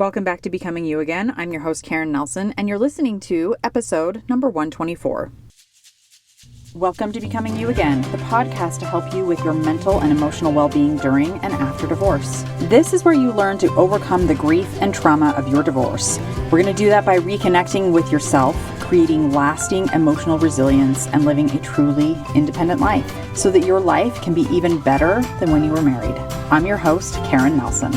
Welcome back to Becoming You Again. I'm your host, Karen Nelson, and you're listening to episode number 124. Welcome to Becoming You Again, the podcast to help you with your mental and emotional well-being during and after divorce. This is where you learn to overcome the grief and trauma of your divorce. We're going to do that by reconnecting with yourself, creating lasting emotional resilience, and living a truly independent life so that your life can be even better than when you were married. I'm your host, Karen Nelson.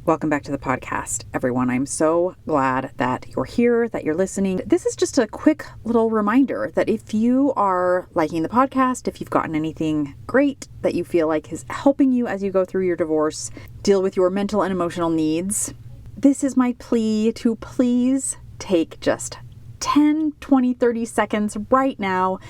Welcome back to the podcast, everyone. I'm so glad that you're here, that you're listening. This is just a quick little reminder that if you are liking the podcast, if you've gotten anything great that you feel like is helping you as you go through your divorce, deal with your mental and emotional needs, this is my plea to please take just 10, 20, 30 seconds right now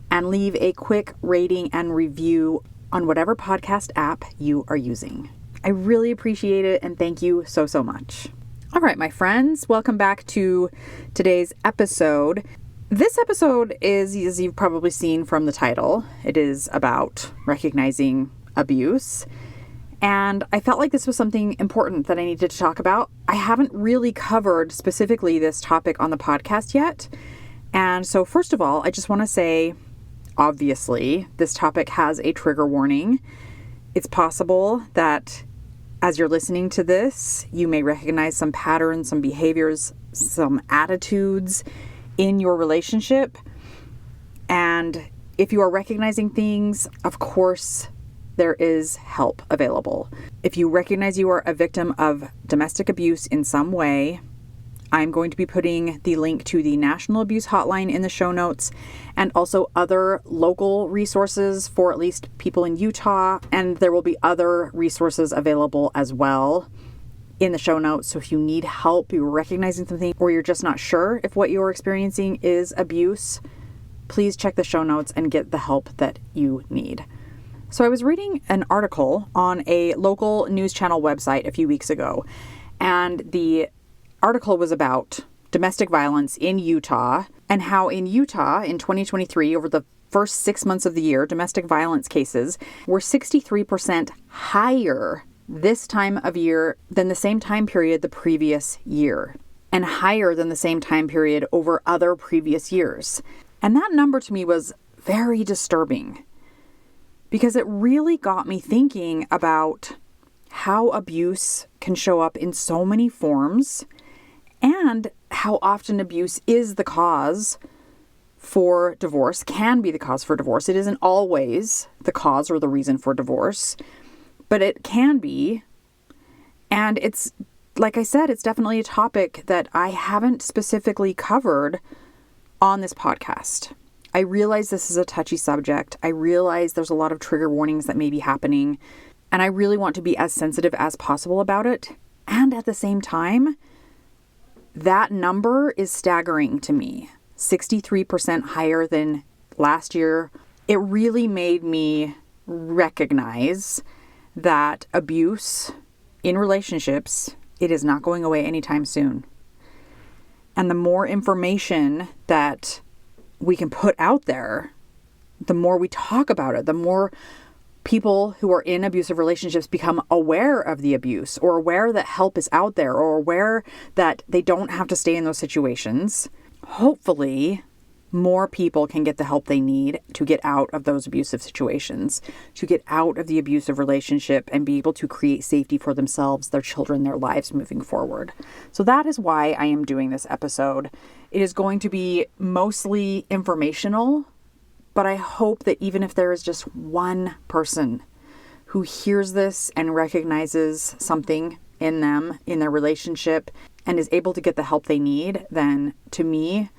and leave a quick rating and review on whatever podcast app you are using. I really appreciate it and thank you so much. All right, my friends, welcome back to today's episode. This episode is, as you've probably seen from the title, it is about recognizing abuse. And I felt like this was something important that I needed to talk about. I haven't really covered specifically this topic on the podcast yet. And so first of all, I just want to say, obviously, this topic has a trigger warning. It's possible that as you're listening to this, you may recognize some patterns, some behaviors, some attitudes in your relationship. And if you are recognizing things, of course, there is help available. If you recognize you are a victim of domestic abuse in some way, I'm going to be putting the link to the National Abuse Hotline in the show notes and also other local resources for at least people in Utah. And there will be other resources available as well in the show notes. So if you need help, you're recognizing something, or you're just not sure if what you're experiencing is abuse, please check the show notes and get the help that you need. So I was reading an article on a local news channel website a few weeks ago, and the article was about domestic violence in Utah and how in Utah in 2023, over the first 6 months of the year, domestic violence cases were 63% higher this time of year than the same time period the previous year, and higher than the same time period over other previous years. And that number to me was very disturbing because it really got me thinking about how abuse can show up in so many forms and how often abuse is the cause for divorce, can be the cause for divorce. It isn't always the cause or the reason for divorce, but it can be. And it's, like I said, it's definitely a topic that I haven't specifically covered on this podcast. I realize this is a touchy subject. I realize there's a lot of trigger warnings that may be happening, and I really want to be as sensitive as possible about it. And at the same time, that number is staggering to me. 63% higher than last year. It really made me recognize that abuse in relationships, it is not going away anytime soon. And the more information that we can put out there, the more we talk about it, the more people who are in abusive relationships become aware of the abuse, or aware that help is out there, or aware that they don't have to stay in those situations. Hopefully, more people can get the help they need to get out of those abusive situations, to get out of the abusive relationship and be able to create safety for themselves, their children, their lives moving forward. So that is why I am doing this episode. It is going to be mostly informational, but I hope that even if there is just one person who hears this and recognizes something in them, in their relationship, and is able to get the help they need, then to me,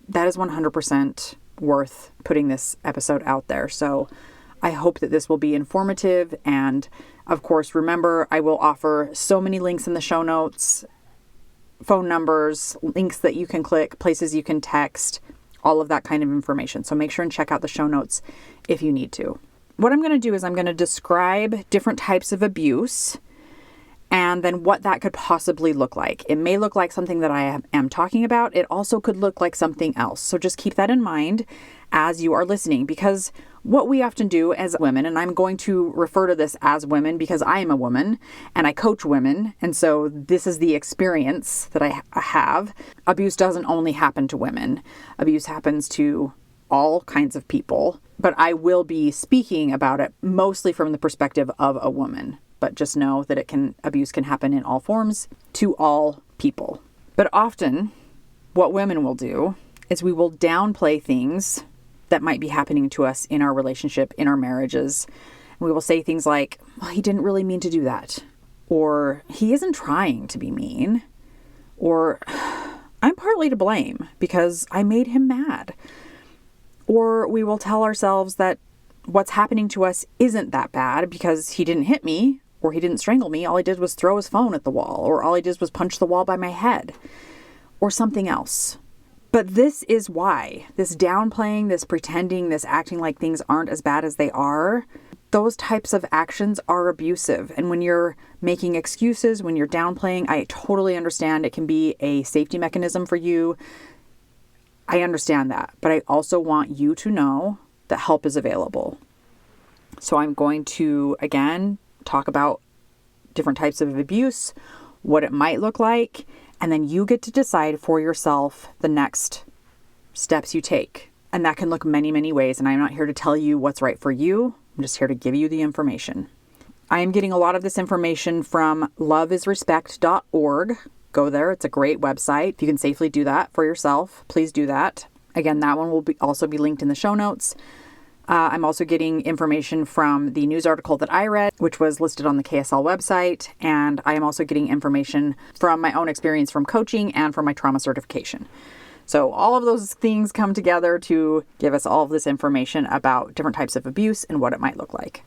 that is 100% worth putting this episode out there. So I hope that this will be informative. And of course, remember, I will offer so many links in the show notes, phone numbers, links that you can click, places you can text, all of that kind of information. So make sure and check out the show notes if you need to. What I'm going to do is I'm going to describe different types of abuse and then what that could possibly look like. It may look like something that I am talking about. It also could look like something else. So just keep that in mind as you are listening, because What we often do as women, and I'm going to refer to this as women because I am a woman and I coach women, and so this is the experience that I have. Abuse doesn't only happen to women. Abuse happens to all kinds of people, but I will be speaking about it mostly from the perspective of a woman. But just know that abuse can happen in all forms to all people. But often what women will do is we will downplay things that might be happening to us in our relationship, in our marriages. And we will say things like, well, he didn't really mean to do that. Or he isn't trying to be mean. Or I'm partly to blame because I made him mad. Or we will tell ourselves that what's happening to us isn't that bad because he didn't hit me or he didn't strangle me. All he did was throw his phone at the wall, or all he did was punch the wall by my head, or something else. But this is why, this downplaying, this pretending, this acting like things aren't as bad as they are, those types of actions are abusive. And when you're making excuses, when you're downplaying, I totally understand it can be a safety mechanism for you. I understand that, but I also want you to know that help is available. So I'm going to, again, talk about different types of abuse, what it might look like, and then you get to decide for yourself the next steps you take. And that can look many, many ways. And I'm not here to tell you what's right for you. I'm just here to give you the information. I am getting a lot of this information from loveisrespect.org. Go there. It's a great website. If you can safely do that for yourself, please do that. Again, that one will also be linked in the show notes. I'm also getting information from the news article that I read, which was listed on the KSL website. And I am also getting information from my own experience from coaching and from my trauma certification. So all of those things come together to give us all of this information about different types of abuse and what it might look like.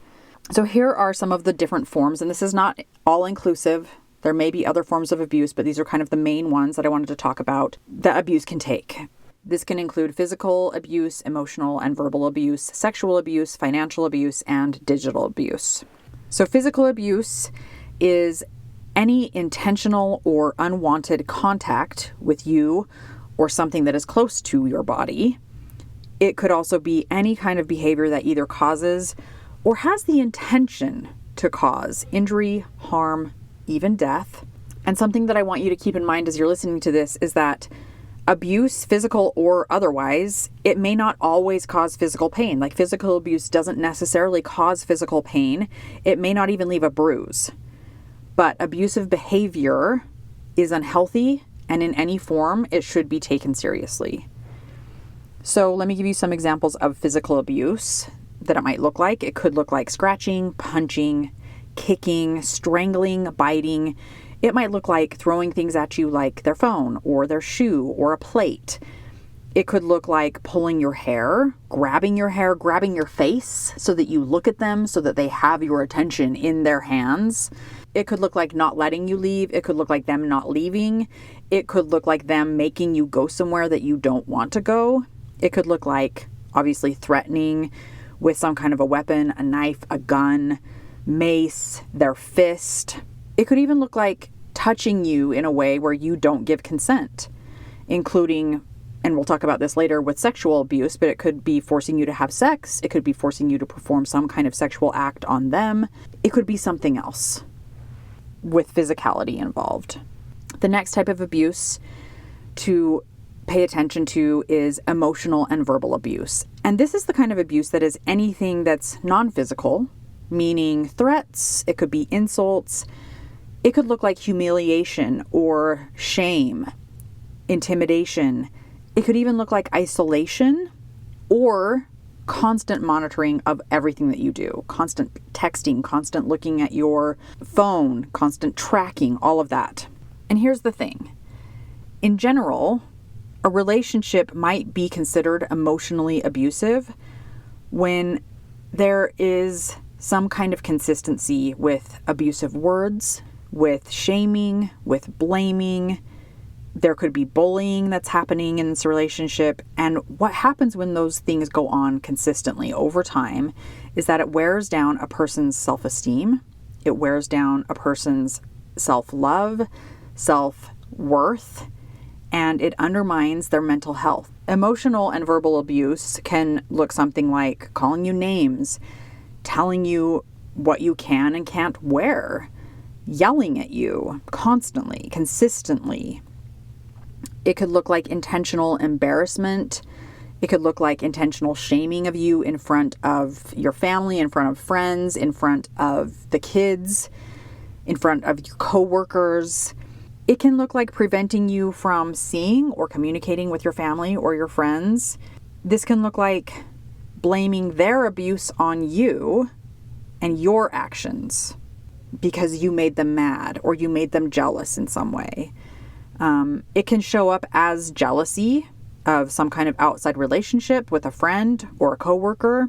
So here are some of the different forms, and this is not all inclusive. There may be other forms of abuse, but these are kind of the main ones that I wanted to talk about that abuse can take. This can include physical abuse, emotional and verbal abuse, sexual abuse, financial abuse, and digital abuse. So physical abuse is any intentional or unwanted contact with you or something that is close to your body. It could also be any kind of behavior that either causes or has the intention to cause injury, harm, even death. And something that I want you to keep in mind as you're listening to this is that abuse, physical or otherwise, it may not always cause physical pain. Like physical abuse doesn't necessarily cause physical pain. It may not even leave a bruise. But abusive behavior is unhealthy, and in any form, it should be taken seriously. So let me give you some examples of physical abuse that it might look like. It could look like scratching, punching, kicking, strangling, biting. It might look like throwing things at you like their phone or their shoe or a plate. It could look like pulling your hair, grabbing your face so that you look at them so that they have your attention in their hands. It could look like not letting you leave. It could look like them not leaving. It could look like them making you go somewhere that you don't want to go. It could look like, obviously, threatening with some kind of a weapon, a knife, a gun, mace, their fist. It could even look like touching you in a way where you don't give consent, including, and we'll talk about this later with sexual abuse, but it could be forcing you to have sex. It could be forcing you to perform some kind of sexual act on them. It could be something else with physicality involved. The next type of abuse to pay attention to is emotional and verbal abuse. And this is the kind of abuse that is anything that's non-physical, meaning threats. It could be insults. It could look like humiliation or shame, intimidation. It could even look like isolation or constant monitoring of everything that you do, constant texting, constant looking at your phone, constant tracking, all of that. And here's the thing. In general, a relationship might be considered emotionally abusive when there is some kind of consistency with abusive words, with shaming, with blaming. There could be bullying that's happening in this relationship. And what happens when those things go on consistently over time is that it wears down a person's self-esteem. It wears down a person's self-love, self-worth. and it undermines their mental health. Emotional and verbal abuse can look something like calling you names, telling you what you can and can't wear, yelling at you constantly, consistently. It could look like intentional embarrassment. It could look like intentional shaming of you in front of your family, in front of friends, in front of the kids, in front of your coworkers. It can look like preventing you from seeing or communicating with your family or your friends. This can look like blaming their abuse on you and your actions because you made them mad or you made them jealous in some way. It can show up as jealousy of some kind of outside relationship with a friend or a coworker.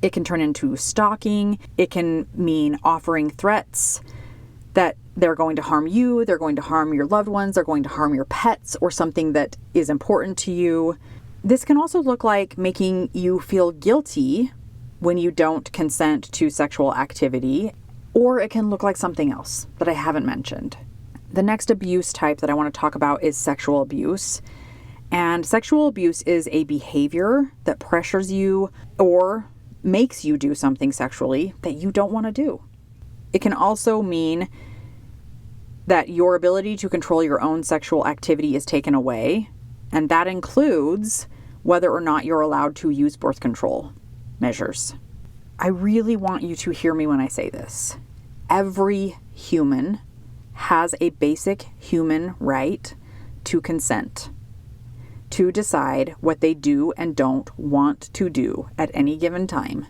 It can turn into stalking. It can mean offering threats that they're going to harm you, they're going to harm your loved ones, they're going to harm your pets or something that is important to you. This can also look like making you feel guilty when you don't consent to sexual activity, or it can look like something else that I haven't mentioned. The next abuse type that I want to talk about is sexual abuse. And sexual abuse is a behavior that pressures you or makes you do something sexually that you don't want to do. It can also mean that your ability to control your own sexual activity is taken away, and that includes whether or not you're allowed to use birth control measures. I really want you to hear me when I say this. Every human has a basic human right to consent, to decide what they do and don't want to do at any given time.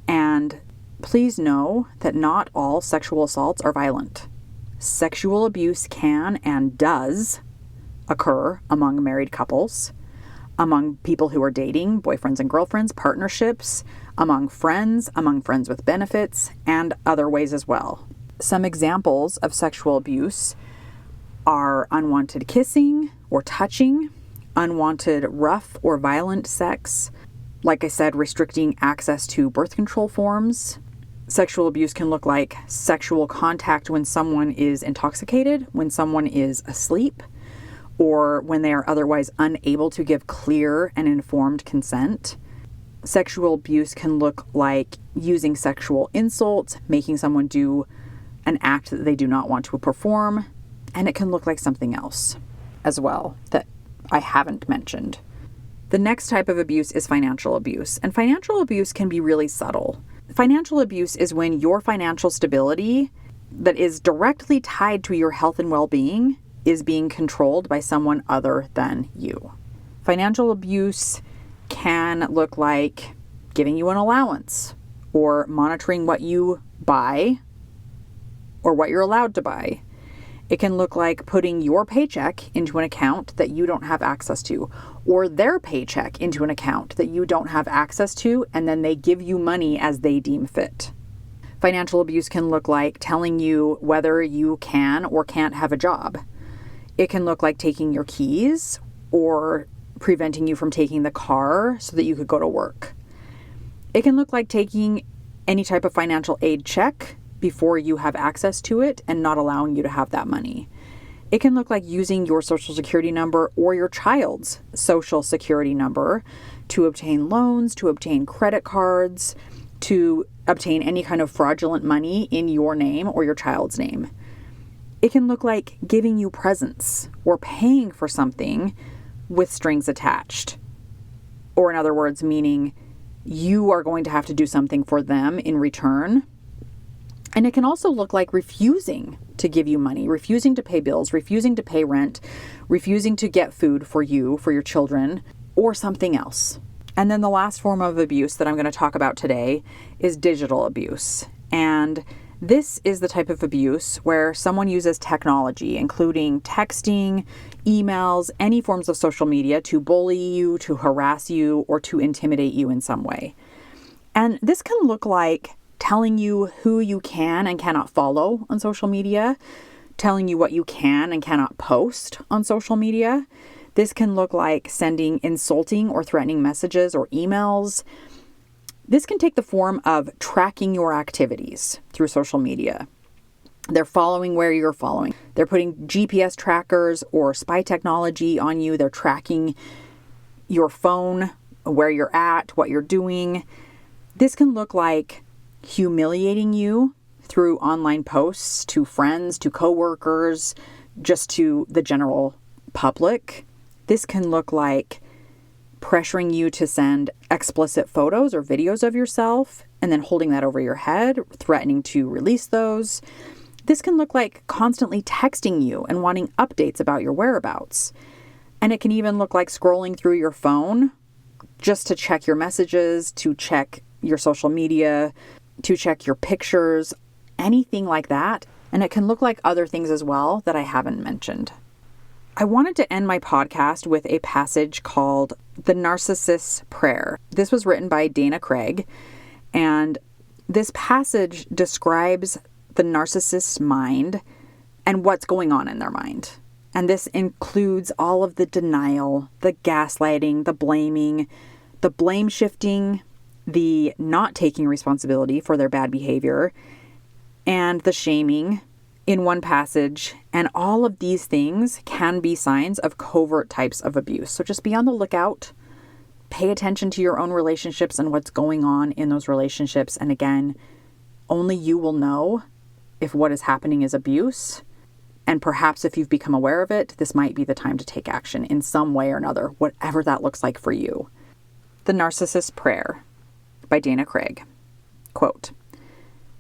And please know that not all sexual assaults are violent. Sexual abuse can and does occur among married couples, among people who are dating, boyfriends and girlfriends, partnerships, among friends with benefits, and other ways as well. Some examples of sexual abuse are unwanted kissing or touching, unwanted rough or violent sex, like I said, restricting access to birth control forms. Sexual abuse can look like sexual contact when someone is intoxicated, when someone is asleep, or when they are otherwise unable to give clear and informed consent. Sexual abuse can look like using sexual insults, making someone do an act that they do not want to perform, and it can look like something else as well that I haven't mentioned. The next type of abuse is financial abuse, and financial abuse can be really subtle. Financial abuse is when your financial stability that is directly tied to your health and well-being is being controlled by someone other than you. Financial abuse can look like giving you an allowance or monitoring what you buy or what you're allowed to buy. It can look like putting your paycheck into an account that you don't have access to, or their paycheck into an account that you don't have access to, and then they give you money as they deem fit. Financial abuse can look like telling you whether you can or can't have a job. It can look like taking your keys or preventing you from taking the car so that you could go to work. It can look like taking any type of financial aid check before you have access to it and not allowing you to have that money. It can look like using your social security number or your child's social security number to obtain loans, to obtain credit cards, to obtain any kind of fraudulent money in your name or your child's name. It can look like giving you presents or paying for something with strings attached. Or in other words, meaning you are going to have to do something for them in return. And it can also look like refusing to give you money, refusing to pay bills, refusing to pay rent, refusing to get food for you, for your children, or something else. And then the last form of abuse that I'm going to talk about today is digital abuse. And this is the type of abuse where someone uses technology, including texting, emails, any forms of social media to bully you, to harass you, or to intimidate you in some way. And this can look like telling you who you can and cannot follow on social media, telling you what you can and cannot post on social media. This can look like sending insulting or threatening messages or emails. This can take the form of tracking your activities through social media. They're following where you're following. They're putting GPS trackers or spy technology on you. They're tracking your phone, where you're at, what you're doing. This can look like humiliating you through online posts to friends, to coworkers, just to the general public. This can look like pressuring you to send explicit photos or videos of yourself and then holding that over your head, threatening to release those. This can look like constantly texting you and wanting updates about your whereabouts. And it can even look like scrolling through your phone just to check your messages, to check your social media, to check your pictures, anything like that. And it can look like other things as well that I haven't mentioned. I wanted to end my podcast with a passage called The Narcissist's Prayer. This was written by Dana Craig, and this passage describes the narcissist's mind and what's going on in their mind. And this includes all of the denial, the gaslighting, the blaming, the blame shifting, the not taking responsibility for their bad behavior, and the shaming in one passage. And all of these things can be signs of covert types of abuse. So just be on the lookout. Pay attention to your own relationships and what's going on in those relationships. And again, only you will know if what is happening is abuse. And perhaps if you've become aware of it, this might be the time to take action in some way or another, whatever that looks like for you. The Narcissist's Prayer by Dana Craig. Quote,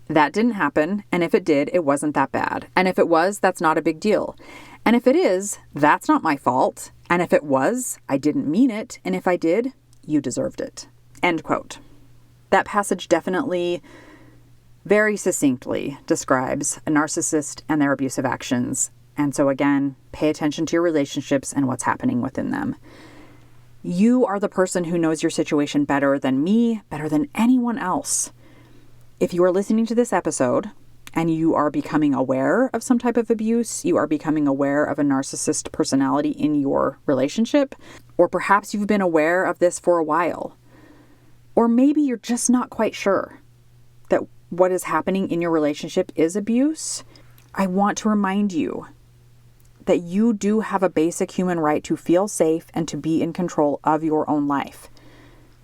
"That didn't happen, and if it did, it wasn't that bad. And if it was, that's not a big deal. And if it is, that's not my fault. And if it was, I didn't mean it. And if I did, you deserved it." End quote. That passage definitely very succinctly describes a narcissist and their abusive actions. And so again, pay attention to your relationships and what's happening within them. You are the person who knows your situation better than me, better than anyone else. If you are listening to this episode and you are becoming aware of some type of abuse, you are becoming aware of a narcissist personality in your relationship, or perhaps you've been aware of this for a while, or maybe you're just not quite sure that what is happening in your relationship is abuse, I want to remind you that you do have a basic human right to feel safe and to be in control of your own life.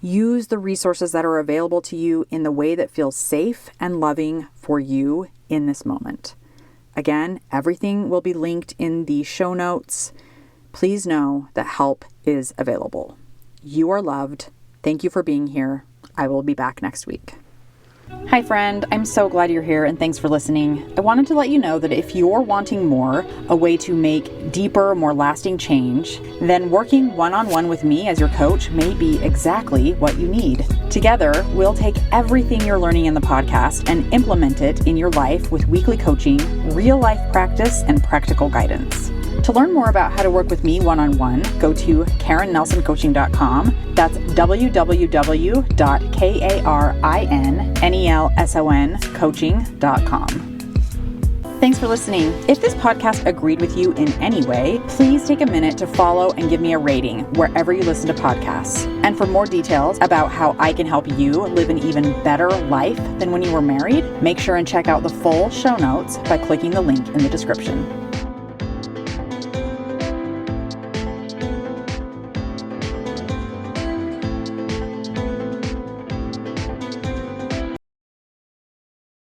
Use the resources that are available to you in the way that feels safe and loving for you in this moment. Again, everything will be linked in the show notes. Please know that help is available. You are loved. Thank you for being here. I will be back next week. Hi friend, I'm so glad you're here and thanks for listening. I wanted to let you know that if you're wanting more, a way to make deeper, more lasting change, then working one-on-one with me as your coach may be exactly what you need. Together, we'll take everything you're learning in the podcast and implement it in your life with weekly coaching, real life practice, and practical guidance. To learn more about how to work with me one-on-one, go to KarenNelsonCoaching.com. That's www.KarenNelsonCoaching.com. Thanks for listening. If this podcast agreed with you in any way, please take a minute to follow and give me a rating wherever you listen to podcasts. And for more details about how I can help you live an even better life than when you were married, make sure and check out the full show notes by clicking the link in the description.